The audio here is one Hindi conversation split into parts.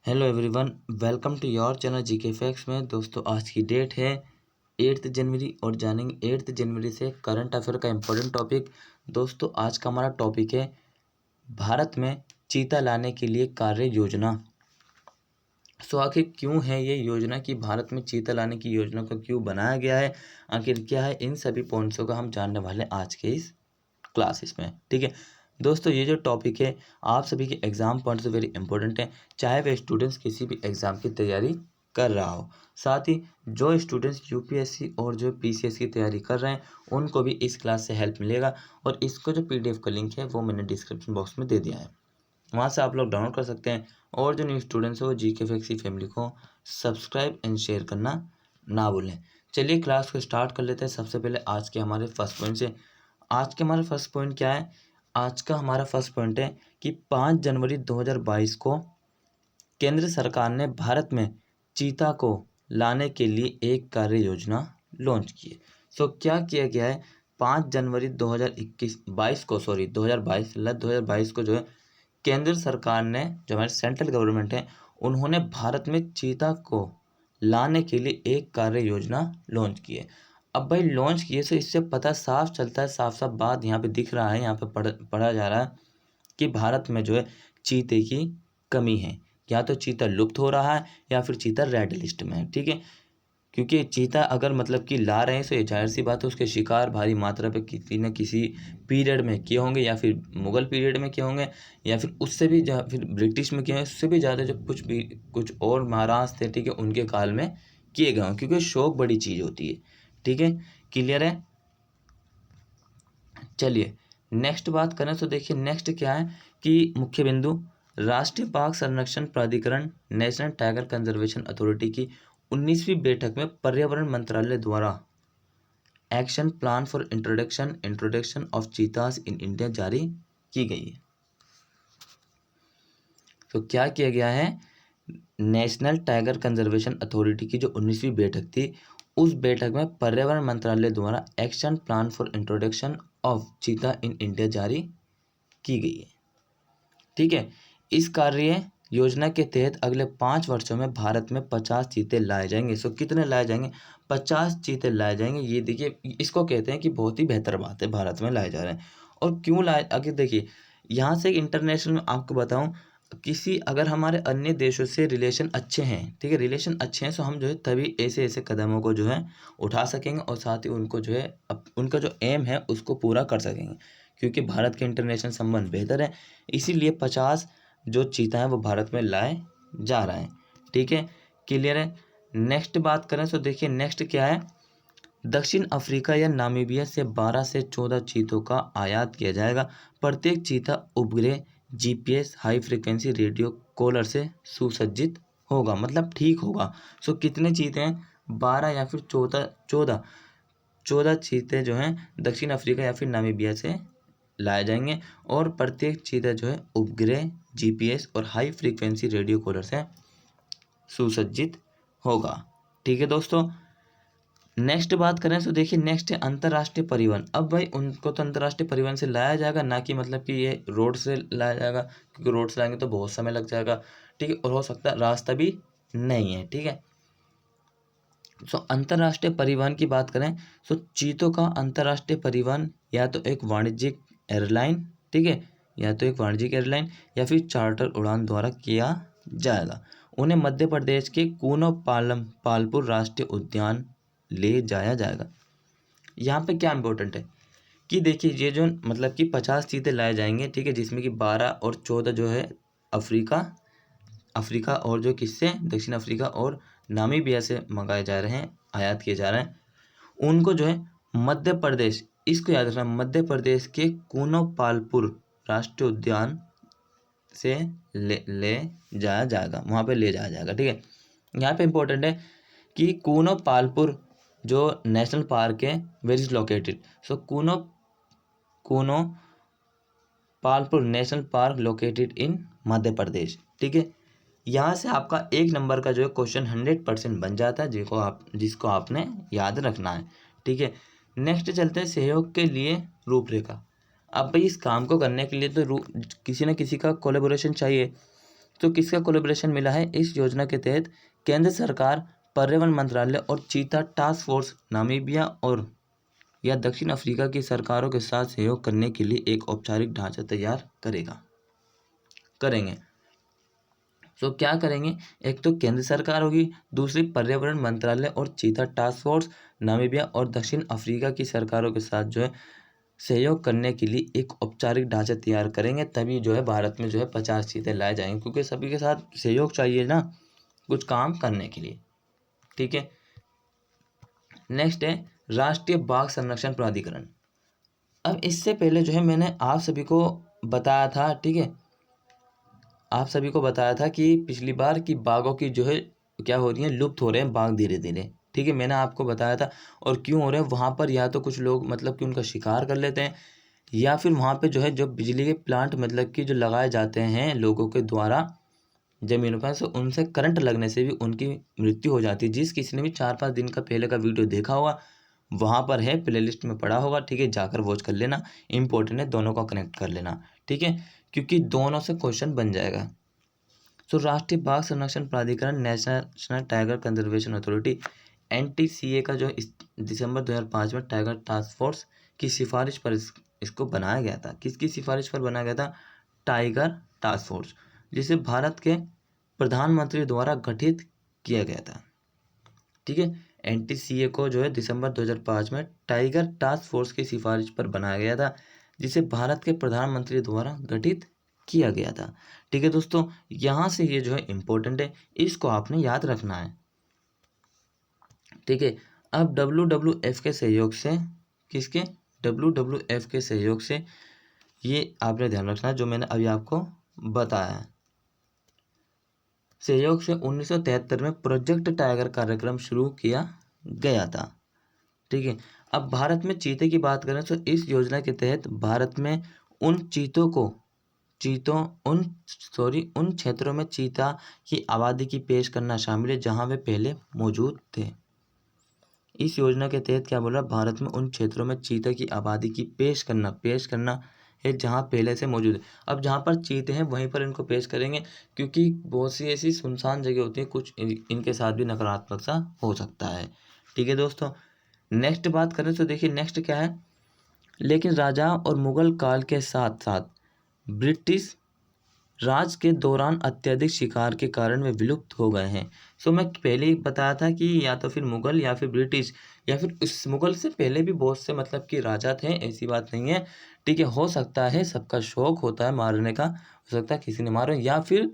Hello everyone, welcome to your channel GK facts में। दोस्तों, आज की डेट है 8 जनवरी और जानेंगे 8 जनवरी से करंट अफेयर का इम्पोर्टेंट टॉपिक। दोस्तों, आज का हमारा टॉपिक है भारत में चीता लाने के लिए कार्य योजना। आखिर क्यों है ये योजना कि भारत में चीता लाने की योजना को क्यों बनाया गया है, आखिर क्या है, इन सभी पॉइंट्सों का हम जानने वाले हैं आज के इस क्लासेस में। ठीक है दोस्तों, ये जो टॉपिक है आप सभी के एग्जाम पॉइंट से वेरी इंपॉर्टेंट है, चाहे वे स्टूडेंट्स किसी भी एग्जाम की तैयारी कर रहा हो। साथ ही जो स्टूडेंट्स यूपीएससी और जो पीसीएस की तैयारी कर रहे हैं उनको भी इस क्लास से हेल्प मिलेगा। और इसको जो पीडीएफ का लिंक है वो मैंने डिस्क्रिप्शन बॉक्स में दे दिया है, वहाँ से आप लोग डाउनलोड कर सकते हैं। और जो न्यू स्टूडेंट्स हैं वो जीके फैक्ट्स फैमिली को सब्सक्राइब एंड शेयर करना ना भूलें। चलिए क्लास को स्टार्ट कर लेते हैं। सबसे पहले आज के हमारे फर्स्ट पॉइंट से। आज के हमारा फर्स्ट पॉइंट क्या है? आज का हमारा फर्स्ट पॉइंट है कि 5 जनवरी 2022 को केंद्र सरकार ने भारत में चीता को लाने के लिए एक कार्य योजना लॉन्च की है। क्या किया गया है? 5 जनवरी 2022 को जो है केंद्र सरकार ने, जो हमारी सेंट्रल गवर्नमेंट है, उन्होंने भारत में चीता को लाने के लिए एक कार्य योजना लॉन्च की है। अब भाई लॉन्च किए तो इससे पता साफ चलता है, साफ साफ बात यहाँ पे दिख रहा है, यहाँ पे पढ़ा जा रहा है कि भारत में जो है चीते की कमी है। या तो चीता लुप्त हो रहा है या फिर चीता रेड लिस्ट में है। ठीक है, क्योंकि चीता अगर मतलब कि ला रहे हैं तो ये जाहिर सी बात है उसके शिकार भारी मात्रा पे किसी न किसी पीरियड में किए होंगे, या फिर मुगल पीरियड में किए होंगे, या फिर उससे भी फिर ब्रिटिश में किए होंगे, उससे भी ज़्यादा जो कुछ और महाराज थे, ठीक है, उनके काल में किए गए हों, क्योंकि शौक बड़ी चीज़ होती है। ठीक है, क्लियर है। चलिए नेक्स्ट बात करें तो देखिए नेक्स्ट क्या है कि मुख्य बिंदु, राष्ट्रीय बाघ संरक्षण प्राधिकरण नेशनल टाइगर कंजर्वेशन अथॉरिटी की 19वीं बैठक में पर्यावरण मंत्रालय द्वारा action plan for introduction of चीतास in India जारी की गई है। क्या किया गया है? नेशनल टाइगर कंजर्वेशन अथॉरिटी की जो 19वीं बैठक थी, उस बैठक में पर्यावरण मंत्रालय द्वारा action plan for introduction of चीता इन इंडिया जारी की गई है। ठीक है, इस कार्य योजना के तहत अगले 5 वर्षों में भारत में 50 चीते लाए जाएंगे। कितने लाए जाएंगे? 50 चीते लाए जाएंगे। ये देखिए, इसको कहते हैं कि बहुत ही बेहतर बात है, भारत में लाए जा रहे हैं। और क्यों लाए, आगे देखिए, यहाँ से इंटरनेशनल में आपको बताऊँ, किसी अगर हमारे अन्य देशों से रिलेशन अच्छे हैं, ठीक है, रिलेशन अच्छे हैं, तो हम जो है तभी ऐसे ऐसे कदमों को जो है उठा सकेंगे, और साथ ही उनको जो है उनका जो एम है उसको पूरा कर सकेंगे, क्योंकि भारत के इंटरनेशनल संबंध बेहतर है। इसीलिए 50 जो चीता है वो भारत में लाए जा रहे हैं। ठीक है, क्लियर है। नेक्स्ट बात करें तो देखिए नेक्स्ट क्या है? दक्षिण अफ्रीका या नामीबिया से 12 से 14 चीतों का आयात किया जाएगा। प्रत्येक चीता उपग्रह GPS high frequency radio collar से सुसज्जित होगा, मतलब ठीक होगा। कितने चीते हैं? 12 या फिर 14 चीते जो हैं दक्षिण अफ्रीका या फिर नामीबिया से लाए जाएंगे, और प्रत्येक चीता जो है उपग्रह जीपीएस और हाई फ्रीक्वेंसी रेडियो कॉलर से सुसज्जित होगा। ठीक है दोस्तों, नेक्स्ट बात करें तो देखिए नेक्स्ट है अंतर्राष्ट्रीय परिवहन। अब भाई उनको तो अंतर्राष्ट्रीय परिवहन से लाया जाएगा, ना कि मतलब कि ये रोड से लाया जाएगा, क्योंकि रोड से लाएंगे तो बहुत समय लग जाएगा। ठीक है, और हो सकता है रास्ता भी नहीं है। ठीक है, अंतर्राष्ट्रीय परिवहन की बात करें तो चीतों का अंतर्राष्ट्रीय परिवहन या तो एक वाणिज्यिक एयरलाइन, ठीक है, या तो एक वाणिज्यिक एयरलाइन या फिर चार्टर उड़ान द्वारा किया जाएगा। उन्हें मध्य प्रदेश के कूनो पालपुर राष्ट्रीय उद्यान ले जाया जाएगा। यहाँ पे क्या इम्पोर्टेंट है कि देखिए, ये जो मतलब कि 50 चीते लाए जाएंगे, ठीक है, जिसमें कि 12 और 14 जो है अफ्रीका और जो किससे, दक्षिण अफ्रीका और नामीबिया से मंगाए जा रहे हैं, आयात किए जा रहे हैं, उनको जो है मध्य प्रदेश, इसको याद रखना, मध्य प्रदेश के कूनो पालपुर राष्ट्रीय उद्यान से ले जाया जाएगा, वहाँ पे ले जाया जाएगा। ठीक है, यहाँ पे इम्पोर्टेंट है कि कूनो पालपुर जो नेशनल पार्क है, where is located. Kuno Palpur national park located in Madhya Pradesh. ठीक है, यहाँ से आपका 1 नंबर का जो है क्वेश्चन 100% बन जाता है, जिसको आपने याद रखना है। ठीक है, नेक्स्ट चलते हैं सहयोग के लिए रूपरेखा। अब भाई इस काम को करने के लिए तो किसी न किसी का कोलेबोरेशन चाहिए। तो किसका कोलैबोरेशन मिला है इस योजना के तहत? केंद्र सरकार, पर्यावरण मंत्रालय और चीता टास्क फोर्स नामीबिया और या दक्षिण अफ्रीका की सरकारों के साथ सहयोग करने के लिए एक औपचारिक ढांचा तैयार करेंगे। तो क्या करेंगे? एक तो केंद्र सरकार होगी, दूसरी पर्यावरण मंत्रालय और चीता टास्क फोर्स नामीबिया और दक्षिण अफ्रीका की सरकारों के साथ जो है सहयोग करने के लिए एक औपचारिक ढांचा तैयार करेंगे। तभी जो है भारत में जो है 50 चीते लाए जाएंगे, क्योंकि सभी के साथ सहयोग चाहिए ना कुछ काम करने के लिए। ठीक है, नेक्स्ट है राष्ट्रीय बाघ संरक्षण प्राधिकरण। अब इससे पहले जो है मैंने आप सभी को बताया था, ठीक है, आप सभी को बताया था कि पिछली बार की बाघों की जो है क्या हो रही है, लुप्त हो रहे हैं बाघ धीरे धीरे। ठीक है, मैंने आपको बताया था। और क्यों हो रहे हैं? वहाँ पर या तो कुछ लोग मतलब कि उनका शिकार कर लेते हैं, या फिर वहाँ पे जो है जो बिजली के प्लांट मतलब कि जो लगाए जाते हैं लोगों के द्वारा जमीनों पर, से उनसे करंट लगने से भी उनकी मृत्यु हो जाती है। जिस किसी ने भी 4-5 दिन का पहले का वीडियो देखा होगा वहाँ पर है, प्लेलिस्ट में पड़ा होगा। ठीक है, जाकर वॉच कर लेना, इंपॉर्टेंट है, दोनों का कनेक्ट कर लेना। ठीक है, क्योंकि दोनों से क्वेश्चन बन जाएगा। तो राष्ट्रीय बाघ संरक्षण प्राधिकरण, national tiger conservation authority NTCA का जो दिसंबर 2005 में टाइगर टास्क फोर्स की सिफारिश पर इसको बनाया गया था। किसकी सिफारिश पर बनाया गया था? टाइगर टास्क फोर्स, जिसे भारत के प्रधानमंत्री द्वारा गठित किया गया था। ठीक है, NTCA को जो है दिसंबर 2005 में टाइगर टास्क फोर्स की सिफारिश पर बनाया गया था, जिसे भारत के प्रधानमंत्री द्वारा गठित किया गया था। ठीक है दोस्तों, यहाँ से ये जो है इम्पोर्टेंट है, इसको आपने याद रखना है। ठीक है, अब WWF के सहयोग से, किसके? WWF के सहयोग से ये आपने ध्यान रखना है जो मैंने अभी आपको बताया है। सहयोग से 1973 में प्रोजेक्ट टाइगर कार्यक्रम शुरू किया गया था। ठीक है, अब भारत में चीते की बात करें तो इस योजना के तहत भारत में उन उन क्षेत्रों में चीता की आबादी की पेश करना शामिल है जहां वे पहले मौजूद थे। इस योजना के तहत क्या बोल रहा है? भारत में उन क्षेत्रों में चीते की आबादी की पेश करना है जहां पहले से मौजूद है। अब जहां पर चीते हैं वहीं पर इनको पेश करेंगे, क्योंकि बहुत सी ऐसी सुनसान जगह होती है, कुछ इनके साथ भी नकारात्मक सा हो सकता है। ठीक है दोस्तों, नेक्स्ट बात करें तो देखिए नेक्स्ट क्या है। लेकिन राजा और मुगल काल के साथ साथ ब्रिटिश राज के दौरान अत्यधिक शिकार के कारण वे विलुप्त हो गए हैं। सो मैं पहले ही बताया था कि या तो फिर मुगल या फिर ब्रिटिश, या फिर उस मुगल से पहले भी बहुत से मतलब कि राजा थे, ऐसी बात नहीं है। ठीक है, हो सकता है सबका शौक होता है मारने का, हो सकता है किसी ने मारा, या फिर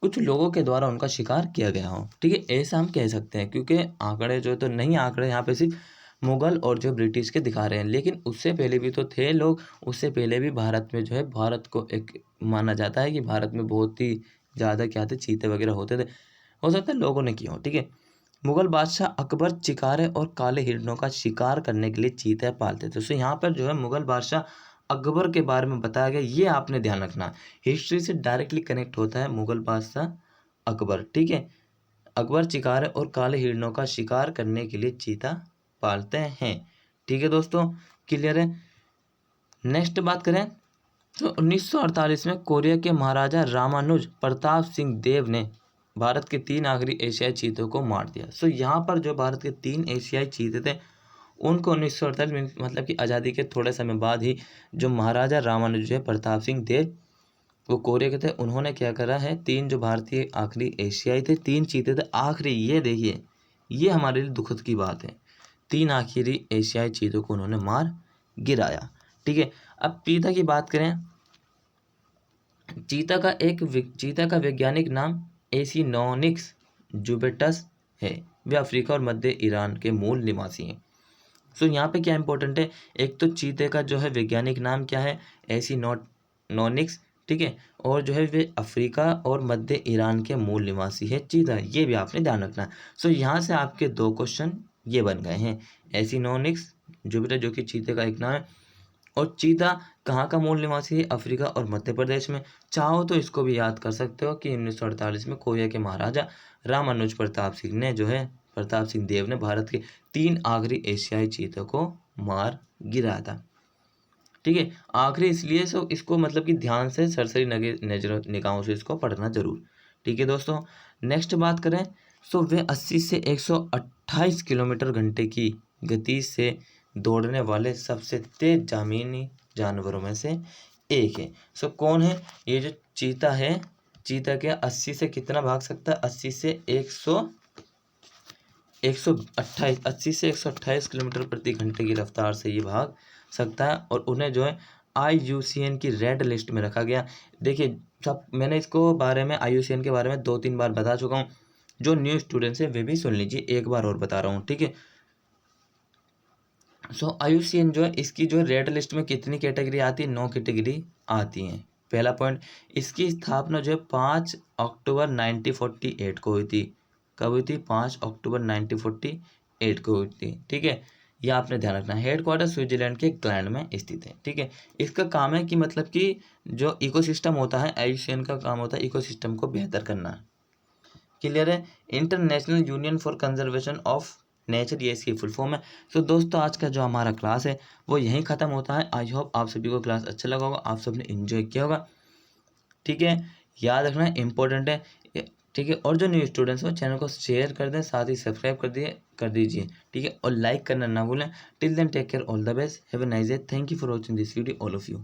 कुछ लोगों के द्वारा उनका शिकार किया गया हो। ठीक है, ऐसा हम कह सकते हैं, क्योंकि आंकड़े जो तो नहीं, आंकड़े यहाँ पे सिर्फ मुगल और जो ब्रिटिश के दिखा रहे हैं, लेकिन उससे पहले भी तो थे लोग। उससे पहले भी भारत में जो है, भारत को एक माना जाता है कि भारत में बहुत ही ज़्यादा क्या थे, चीते वगैरह होते थे। हो सकता है लोगों ने किया हो। ठीक है, मुगल बादशाह अकबर चिकारे और काले हिरणों का शिकार करने के लिए चीते पालते थे। तो यहाँ पर जो है मुगल बादशाह अकबर के बारे में बताया गया, ये आपने ध्यान रखना। हिस्ट्री से डायरेक्टली कनेक्ट होता है मुगल बादशाह अकबर। ठीक है, अकबर चिकारे और काले हिरणों का शिकार करने के लिए चीता पालते हैं। ठीक है दोस्तों, क्लियर है। नेक्स्ट बात करें तो 1948 में कोरिया के महाराजा रामानुज प्रताप सिंह देव ने भारत के 3 आखिरी एशियाई चीतों को मार दिया। सो यहाँ पर जो भारत के 3 एशियाई चीते थे उनको 1948 में मतलब कि आज़ादी के थोड़े समय बाद ही जो महाराजा रामानुज प्रताप सिंह देव वो कोरिया के थे, उन्होंने क्या करा है, 3 जो भारतीय आखिरी एशियाई थे, 3 चीते थे आखिरी। ये देखिए, ये हमारे लिए दुखद की बात है, 3 आखिरी एशियाई चीतों को उन्होंने मार गिराया। ठीक है, अब चीता की बात करें। चीता का वैज्ञानिक नाम एसिनोनिक्स जुबेटस है। वे अफ्रीका और मध्य ईरान के मूल निवासी हैं। सो यहाँ पे क्या इंपॉर्टेंट है, एक तो चीते का जो है वैज्ञानिक नाम क्या है, एसिनोनिक्स। ठीक है, और जो है वे अफ्रीका और मध्य ईरान के मूल निवासी है चीता, ये भी आपने ध्यान रखना है। सो यहाँ से आपके 2 क्वेश्चन ये बन गए हैं। एसिनोनिक्स जुपिटर जो कि चीते का एक नाम है, और चीता कहाँ का मूल निवासी है, अफ्रीका और मध्य प्रदेश में। चाहो तो इसको भी याद कर सकते हो कि 1948 में कोरिया के महाराजा रामानुज प्रताप सिंह ने जो है, प्रताप सिंह देव ने भारत के 3 आखिरी एशियाई चीतों को मार गिराया था। ठीक है। आखिरी इसलिए सो इसको मतलब कि ध्यान से सरसरी नजर निगाहों से इसको पढ़ना जरूर। ठीक है दोस्तों, नेक्स्ट बात करें सो वे 80 से 128 किलोमीटर घंटे की गति से दौड़ने वाले सबसे तेज जमीनी जानवरों में से एक है। सो कौन है ये जो चीता है? चीता के 80 से कितना भाग सकता है? 80 से 128 80 से 128 किलोमीटर प्रति घंटे की रफ्तार से ये भाग सकता है और उन्हें जो है IUCN की रेड लिस्ट में रखा गया। देखिए सब मैंने इसको बारे में IUCN के बारे में 2-3 बार बता चुका हूँ। जो न्यू स्टूडेंट्स है वे भी सुन लीजिए, एक बार और बता रहा हूँ। ठीक है, सो IUCN जो है इसकी जो रेड लिस्ट में कितनी कैटेगरी आती है? 9 कैटेगरी आती हैं। पहला पॉइंट, इसकी स्थापना जो है 5 अक्टूबर 1948 को हुई थी। कब हुई थी? 5 अक्टूबर 1948 को हुई थी। ठीक है, ये आपने ध्यान रखना। हेडक्वार्टर स्विट्जरलैंड के ग्लैंड में स्थित है। ठीक है, इसका काम है कि मतलब कि जो इकोसिस्टम होता है, IUCN का काम होता है इकोसिस्टम को बेहतर करना। क्लियर है? International union for conservation of nature, ये इसकी फुल फॉर्म है। तो दोस्तों आज का जो हमारा क्लास है वो यहीं ख़त्म होता है। आई होप आप सभी को क्लास अच्छा लगा होगा, आप सबने एंजॉय किया होगा। ठीक है, याद रखना इंपॉर्टेंट है। ठीक है, और जो न्यू स्टूडेंट्स हो चैनल को शेयर कर दें, साथ ही सब्सक्राइब कर दीजिए। ठीक है, और लाइक करना ना भूलें। Till then take care, all the best, have a nice day. Thank you for watching this video all of you.